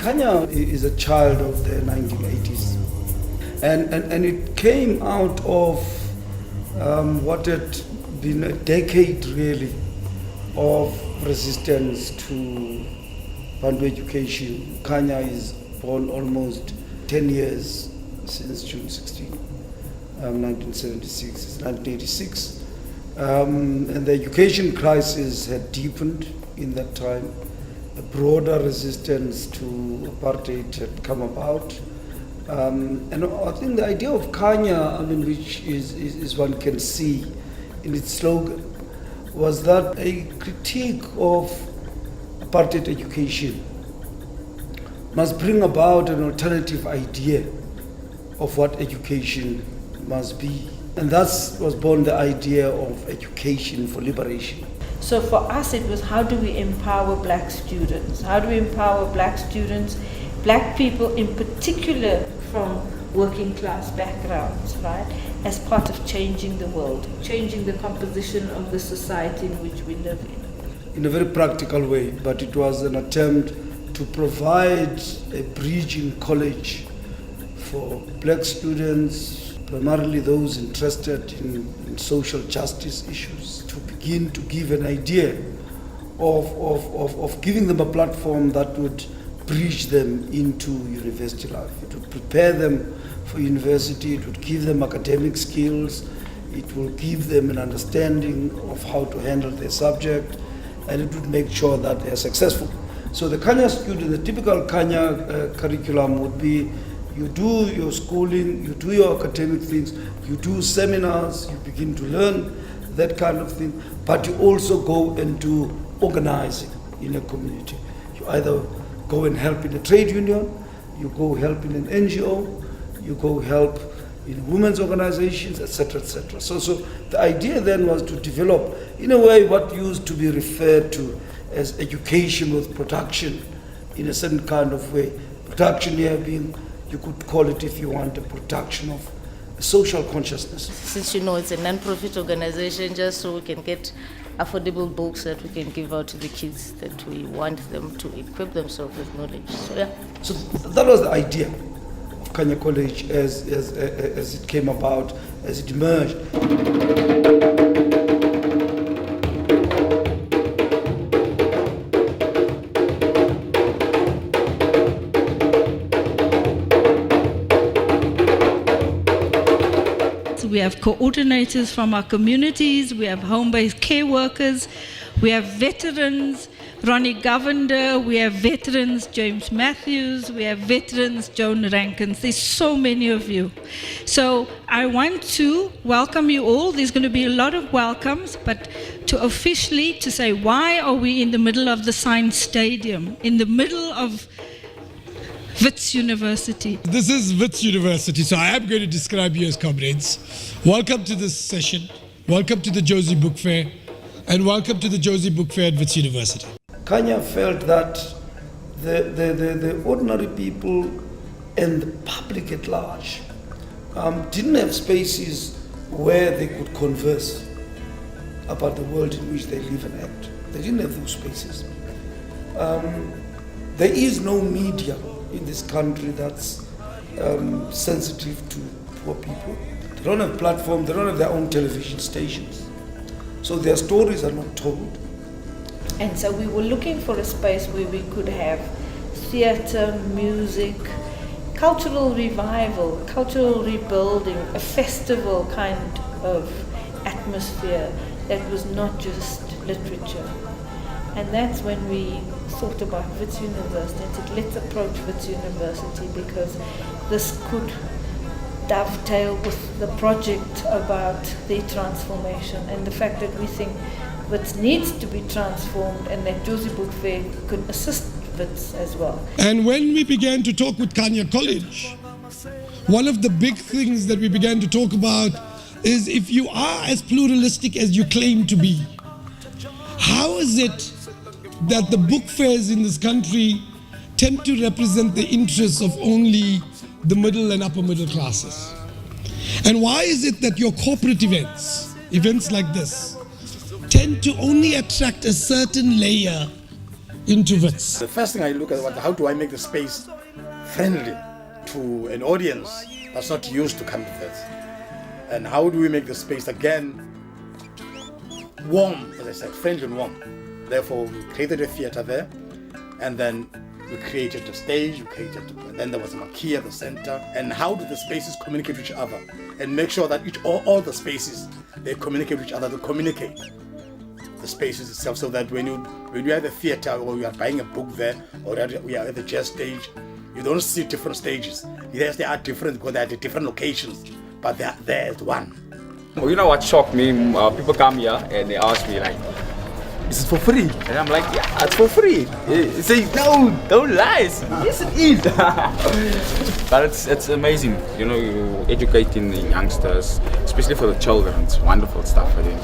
Kenya is a child of the 1980s, and it came out of what had been a decade really of resistance to Bantu education. Kenya is born almost 10 years since June 16, 1976, it's 1986. And the education crisis had deepened in that time. A broader resistance to apartheid had come about. And I think the idea of Kenya, which is one can see in its slogan, was that a critique of apartheid education must bring about an alternative idea of what education must be. And thus was born the idea of education for liberation. So for us it was, how do we empower black students? How do we empower black students, black people in particular from working class backgrounds, right? As part of changing the world, changing the composition of the society in which we live in. In a very practical way, but it was an attempt to provide a bridging college for black students, primarily those interested in social justice issues, to begin to give an idea of giving them a platform that would bridge them into university life. It would prepare them for university, it would give them academic skills, it will give them an understanding of how to handle their subject, and it would make sure that they are successful. So the Kenya student, the typical Kenya curriculum would be, you do your schooling, you do your academic things, you do seminars, you begin to learn that kind of thing, but you also go and do organizing in a community. You either go and help in a trade union, you go help in an NGO, you go help in women's organizations, etc., etc. So the idea then was to develop, in a way, what used to be referred to as education with production, in a certain kind of way. Production here being, you could call it, if you want, a production of social consciousness. Since it's a non-profit organization, just so we can get affordable books that we can give out to the kids, that we want them to equip themselves with knowledge. So yeah. So that was the idea of Kenya College as it came about, as it emerged. We have coordinators from our communities, we have home-based care workers, we have veterans, Ronnie Govender, we have veterans, James Matthews, we have veterans, Joan Rankins. There's so many of you. So I want to welcome you all. There's going to be a lot of welcomes, but to officially to say, why are we in the middle of the Science Stadium, in the middle of Wits University? This is Wits University, so I am going to describe you as comrades. Welcome to this session, welcome to the Josie Book Fair, and welcome to the Josie Book Fair at Wits University. Kenya felt that the ordinary people and the public at large didn't have spaces where they could converse about the world in which they live and act. They didn't have those spaces. There is no media in this country that's sensitive to poor people. They don't have platforms, they don't have their own television stations. So their stories are not told. And so we were looking for a space where we could have theatre, music, cultural revival, cultural rebuilding, a festival kind of atmosphere that was not just literature. And that's when we thought about Wits University and said, let's approach Wits University because this could dovetail with the project about the transformation and the fact that we think Wits needs to be transformed and that Josie Book Fair could assist Wits as well. And when we began to talk with Kenya College, one of the big things that we began to talk about is, if you are as pluralistic as you claim to be, how is it that the book fairs in this country tend to represent the interests of only the middle and upper middle classes? And why is it that your corporate events like this, tend to only attract a certain layer into vets. The first thing I look at is how do I make the space friendly to an audience that's not used to come to vets? And how do we make the space again warm, as I said, friendly and warm? Therefore, we created a theater there, and then we created a stage, and then there was a marquee at the center. And how do the spaces communicate with each other? And make sure that all the spaces, they communicate with each other, they communicate the spaces itself, so that when you are at the theater or you are buying a book there, or we are at the jazz stage, you don't see different stages. Yes, they are different because they are at different locations, but they are there as one. Well, you know what shocked me? People come here and they ask me like, "Is it for free?" And I'm like, "Yeah, it's for free." They say, "No, don't lie." Yes, it is. But it's amazing. You know, you're educating the youngsters, especially for the children. It's wonderful stuff, I think.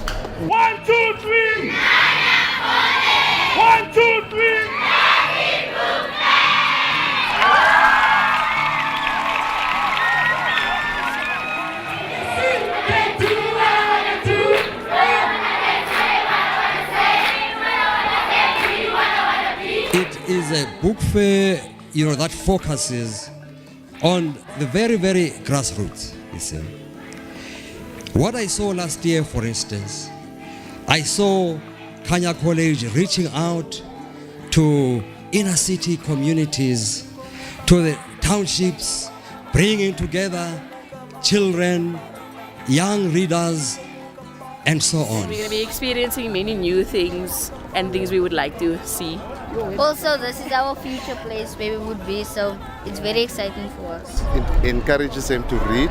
1, 2, 3. 1, 2, 3. It is a book fair, that focuses on the very, very grassroots, you see. What I saw last year, for instance, I saw Kanya College reaching out to inner city communities, to the townships, bringing together children, young readers, and so on. We're going to be experiencing many new things and things we would like to see. Also, this is our future place where we would be, so it's very exciting for us. It encourages them to read,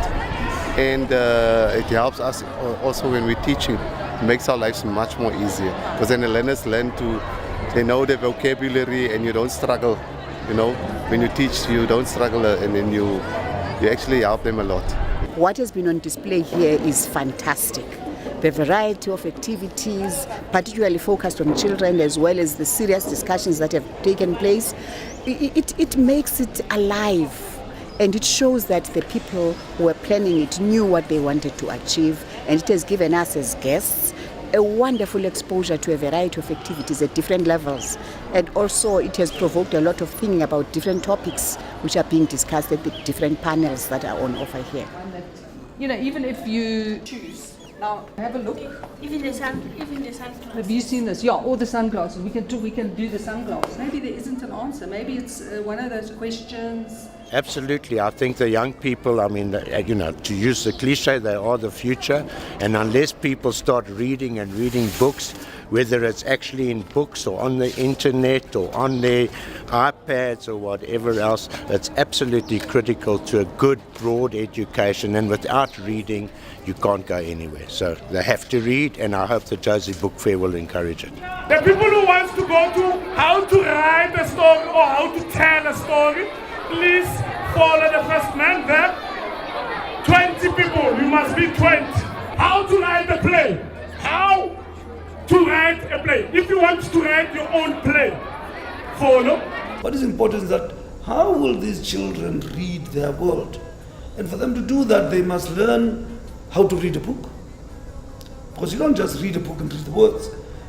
and it helps us also when we're teaching. It makes our lives much more easier, because then the learners they know the vocabulary, and you don't struggle. When you teach, you don't struggle, and then you actually help them a lot. What has been on display here is fantastic. The variety of activities, particularly focused on children, as well as the serious discussions that have taken place, it makes it alive, and it shows that the people who were planning it knew what they wanted to achieve, and it has given us as guests a wonderful exposure to a variety of activities at different levels, and also it has provoked a lot of thinking about different topics which are being discussed at the different panels that are on offer here. Even if you choose. Now have a look. Even the sunglasses. Have you seen this? Yeah, all the sunglasses. We can do the sunglasses. Maybe there isn't an answer. Maybe it's one of those questions. Absolutely. I think the young people, to use the cliche, they are the future. And unless people start reading books, whether it's actually in books or on the internet or on their iPads or whatever else, it's absolutely critical to a good, broad education. And without reading, you can't go anywhere. So they have to read, and I hope the Josie Book Fair will encourage it. The people who want to go to how to write a story or how to tell a story, please follow the first man there. 20 people, you must be 20. How to write a play. How to write a play. If you want to write your own play, follow. What is important is that how will these children read their world? And for them to do that, they must learn how to read a book. Because you don't just read a book and read the words,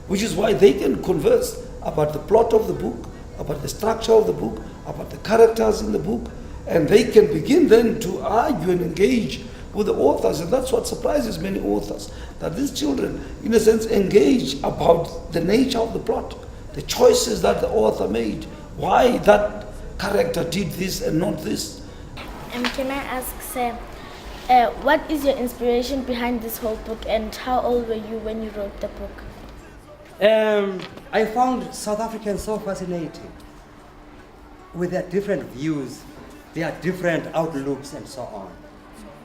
which is why they can converse about the plot of the book, about the structure of the book, about the characters in the book, and they can begin then to argue and engage with the authors. And that's what surprises many authors, that these children, in a sense, engage about the nature of the plot, the choices that the author made, why that character did this and not this. Can I ask, Sam, what is your inspiration behind this whole book, and how old were you when you wrote the book? I found South Africans so fascinating with their different views, their different outlooks, and so on.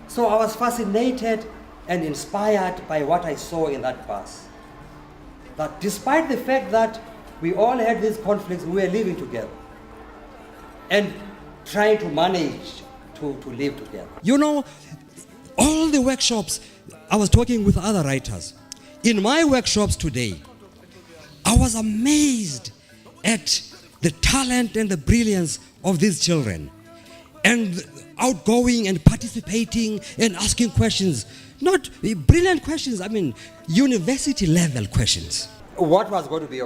So I was fascinated and inspired by what I saw in that bus. That despite the fact that we all had these conflicts, we were living together and trying to manage to live together. All the workshops, I was talking with other writers. In my workshops today, I was amazed at the talent and the brilliance of these children, and outgoing and participating and asking questions. Not brilliant questions, university level questions. What was going to be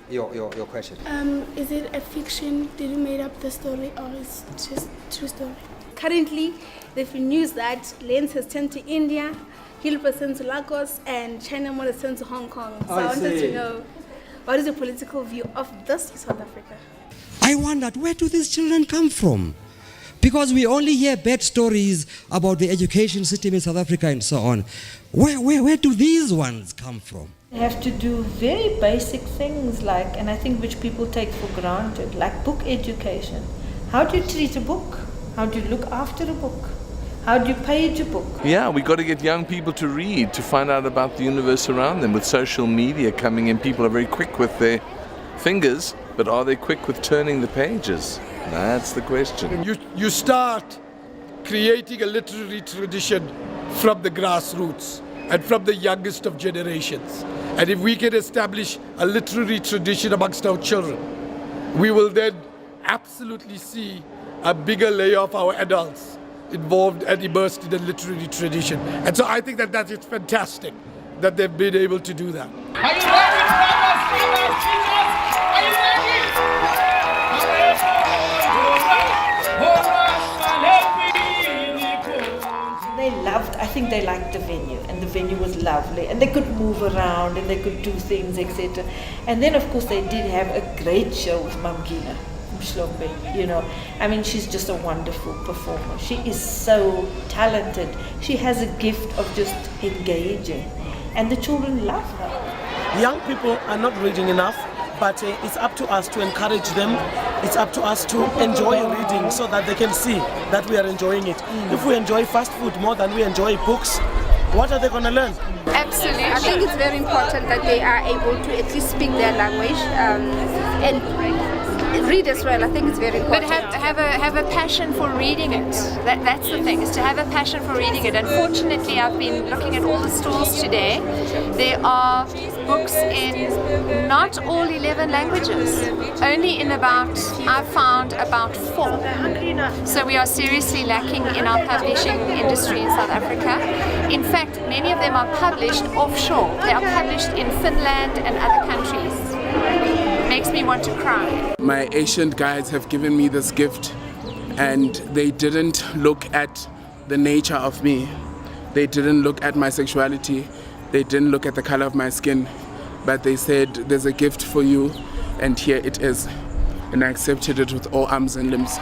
your question. Is it a fiction? Did you make up the story, or is it just true story? Currently, there's been news that Lens has turned to India, Gilbert has turned to Lagos, and China Mall has turned to Hong Kong. So I wanted to know, what is your political view of this South Africa? I wondered, where do these children come from? Because we only hear bad stories about the education system in South Africa and so on. Where do these ones come from? They have to do very basic things like, and I think which people take for granted, like book education. How do you treat a book? How do you look after a book? How do you page a book? Yeah, we got to get young people to read, to find out about the universe around them. With social media coming in, people are very quick with their fingers, but are they quick with turning the pages? That's the question. You start creating a literary tradition from the grassroots and from the youngest of generations. And if we can establish a literary tradition amongst our children, we will then absolutely see a bigger layer of our adults involved and immersed in the literary tradition. And so I think that it's fantastic that they've been able to do that. Are you ready, brothers, sisters? Are you ready? They loved, I think they liked the venue, and the venue was lovely, and they could move around and they could do things, etc. And then of course they did have a great show with Mamgina Mhlombe, you know. I mean, she's just a wonderful performer. She is so talented. She has a gift of just engaging, and the children love her. Young people are not reading enough, but it's up to us to encourage them. It's up to us to enjoy reading so that they can see that we are enjoying it. If we enjoy fast food more than we enjoy books, what are they going to learn? Absolutely. I think it's very important that they are able to at least speak their language and read as well. I think it's very important. But have a passion for reading it. That's the thing, is to have a passion for reading it. Unfortunately, I've been looking at all the stalls today. There are books in not all 11 languages. Only in I've found about 4. So we are seriously lacking in our publishing industry in South Africa. In fact, many of them are published offshore. They are published in Finland and other countries. Makes me want to cry. My Asian guides have given me this gift, and they didn't look at the nature of me. They didn't look at my sexuality. They didn't look at the color of my skin, but they said, there's a gift for you, and here it is. And I accepted it with all arms and limbs.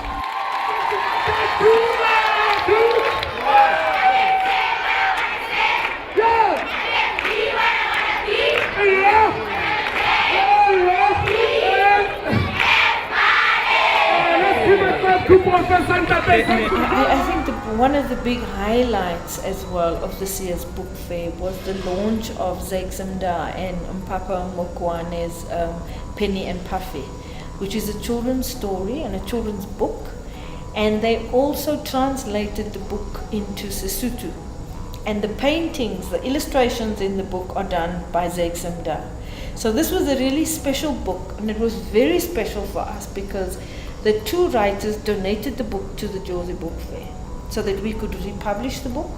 I think one of the big highlights as well of this year's book fair was the launch of Zekzimda and Mpapa Mokwane's Penny and Puffy, which is a children's story and a children's book. And they also translated the book into Sesotho. And the paintings, the illustrations in the book are done by Zekzimda. So this was a really special book, and it was very special for us because the 2 writers donated the book to the Jozi Book Fair so that we could republish the book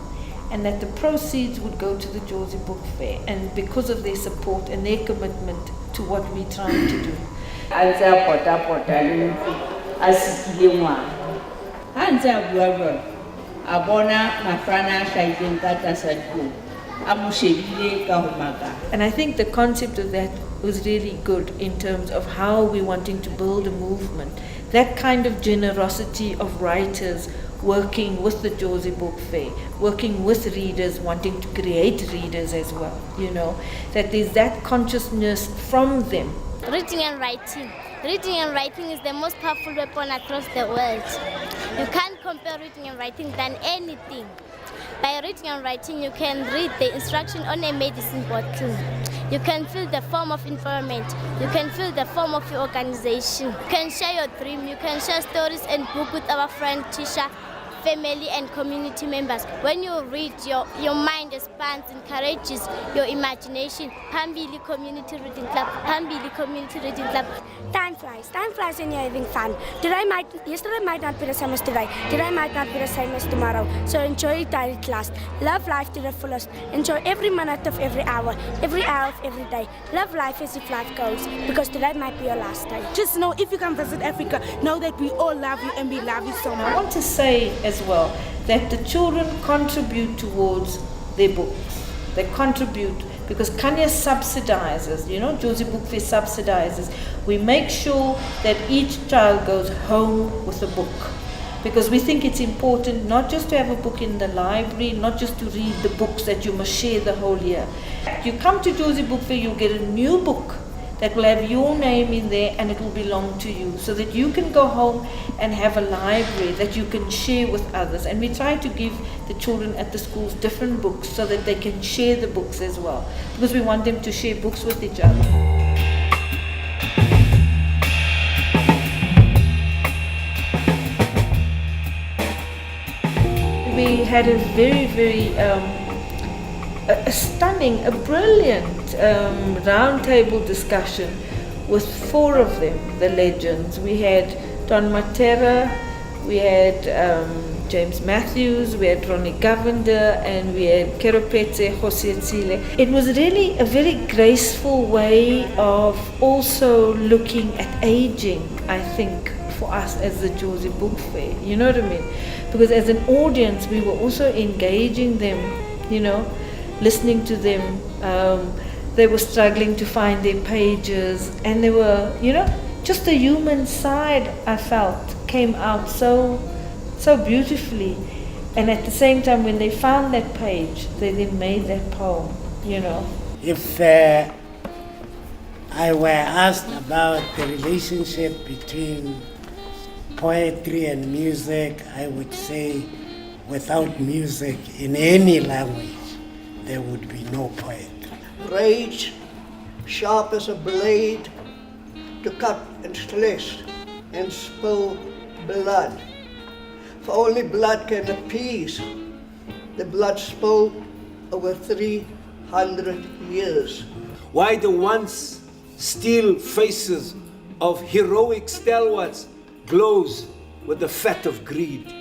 and that the proceeds would go to the Jozi Book Fair, and because of their support and their commitment to what we're trying to do. And I think the concept of that was really good in terms of how we're wanting to build a movement. That kind of generosity of writers working with the Jozi Book Fair, working with readers, wanting to create readers as well, you know, that there's that consciousness from them. Reading and writing. Reading and writing is the most powerful weapon across the world. You can't compare reading and writing than anything. By reading and writing, you can read the instruction on a medicine bottle. You can feel the form of environment. You can feel the form of your organization. You can share your dream. You can share stories and book with our friend Tisha family and community members. When you read, your mind expands, encourages your imagination. Pambili Community Reading Club, Pambili Community Reading Club. Time flies when you're having fun. Yesterday might not be the same as today. Today might not be the same as tomorrow. So enjoy it while it lasts. Love life to the fullest. Enjoy every minute of every hour of every day. Love life as if life goes, because today might be your last day. Just know, if you come visit Africa, know that we all love you and we love you so much. I want to say as well that the children contribute towards their books. They contribute because Kanya subsidizes, Josie Book Fair subsidizes. We make sure that each child goes home with a book, because we think it's important not just to have a book in the library, not just to read the books that you must share the whole year. You come to Josie Book Fair, you'll get a new book that will have your name in there and it will belong to you, so that you can go home and have a library that you can share with others. And we try to give the children at the schools different books so that they can share the books as well, because we want them to share books with each other. We had a very, very a stunning, a brilliant roundtable discussion with 4 of them, the legends. We had Don Matera, we had James Matthews, we had Ronnie Govender, and we had Keropetse Hosietzile. It was really a very graceful way of also looking at aging, I think, for us as the Josie Book Fair. You know what I mean? Because as an audience, we were also engaging them, listening to them. They were struggling to find their pages, and they were, just the human side, I felt, came out so beautifully. And at the same time, when they found that page, they then made that poem, If I were asked about the relationship between poetry and music, I would say without music in any language, there would be no poetry. Rage, sharp as a blade, to cut and slice and spill blood. For only blood can appease the blood spilled over 300 years. Why the once still faces of heroic stalwarts glows with the fat of greed.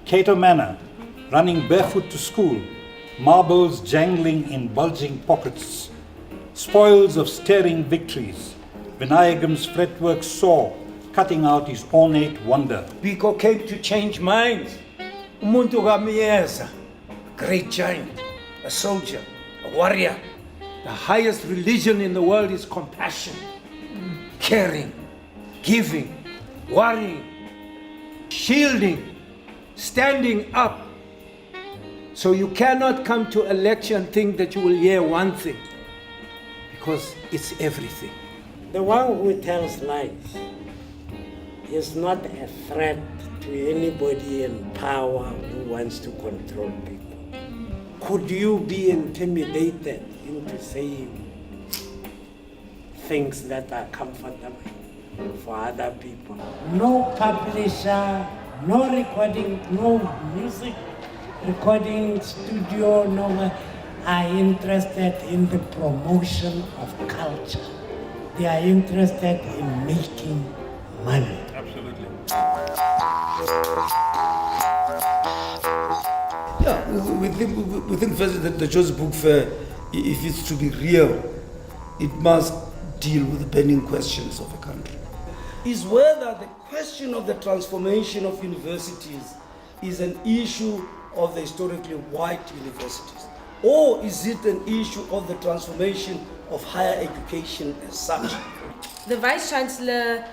Cato Manor, running barefoot to school, marbles jangling in bulging pockets, spoils of staring victories, Vinayagam's fretwork saw, cutting out his ornate wonder. Biko came to change minds. Umuntu Gamieza, great giant, a soldier, a warrior. The highest religion in the world is compassion, caring, giving, worrying, shielding, standing up. So you cannot come to a lecture and think that you will hear one thing, because it's everything. The one who tells lies is not a threat to anybody in power who wants to control people. Could you be intimidated into saying things that are comfortable for other people? No publisher, no recording, no music recording studio, no one are interested in the promotion of culture. They are interested in making money. Absolutely. Yeah, we think first that the Josie Book Fair, if it's to be real, it must deal with the burning questions of the country. Is whether the question of the transformation of universities is an issue of the historically white universities, or is it an issue of the transformation of higher education as such? The Vice-Chancellor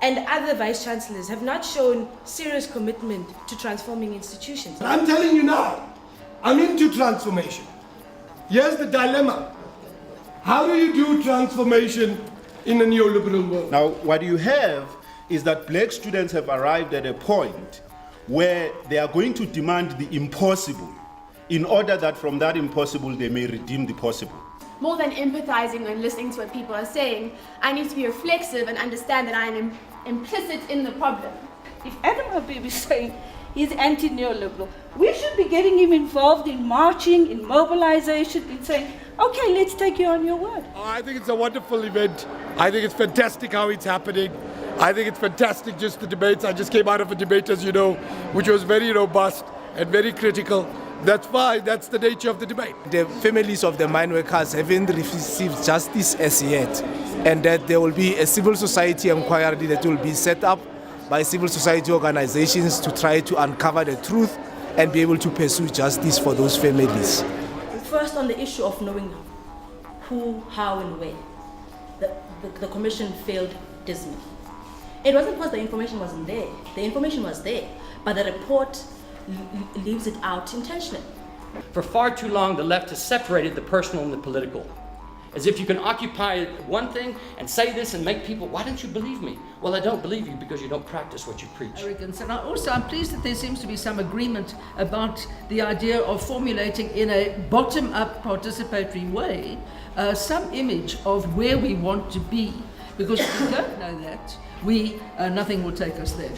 and other Vice-Chancellors have not shown serious commitment to transforming institutions. I'm telling you now, I'm into transformation. Here's the dilemma. How do you do transformation in a neoliberal world? Now, what you have is that black students have arrived at a point where they are going to demand the impossible in order that from that impossible they may redeem the possible. More than empathizing and listening to what people are saying, I need to be reflexive and understand that I am implicit in the problem. If Adam Habib is saying he's anti-neoliberal. We should be getting him involved in marching, in mobilization, in saying, okay, let's take you on your word. I think it's a wonderful event. I think it's fantastic how it's happening. I think it's fantastic just the debates. I just came out of a debate, as you know, which was very robust and very critical. That's fine, that's the nature of the debate. The families of the mine workers haven't received justice as yet, and that there will be a civil society inquiry that will be set up by civil society organizations to try to uncover the truth and be able to pursue justice for those families. First, on the issue of knowing who, how, and where, the commission failed dismally. It wasn't because the information wasn't there. The information was there, but the report leaves it out intentionally. For far too long, the left has separated the personal and the political. As if you can occupy one thing and say this and make people, why don't you believe me? Well, I don't believe you because you don't practice what you preach. Arrogance. And I'm pleased that there seems to be some agreement about the idea of formulating in a bottom-up participatory way some image of where we want to be. Because if we don't know that, nothing will take us there.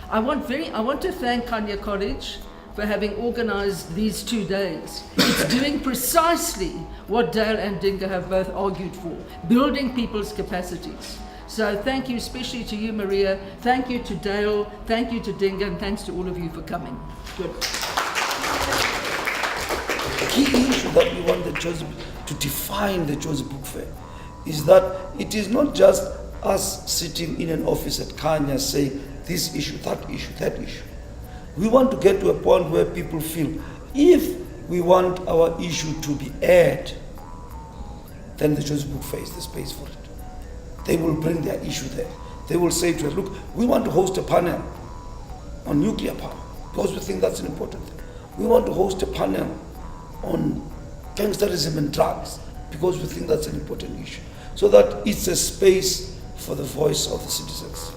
I want to thank Kanya College for having organized these 2 days. It's doing precisely what Dale and Dinga have both argued for, building people's capacities. So thank you especially to you, Maria, thank you to Dale, thank you to Dinga, and thanks to all of you for coming. Good. The key issue that we want to define the Jozi Book Fair is that it is not just us sitting in an office at Kanya saying this issue, that issue, that issue. We want to get to a point where people feel if we want our issue to be aired, then the Jozi Book Fair is the space for it. They will bring their issue there. They will say to us, look, we want to host a panel on nuclear power because we think that's an important thing. We want to host a panel on gangsterism and drugs because we think that's an important issue. So that it's a space for the voice of the citizens.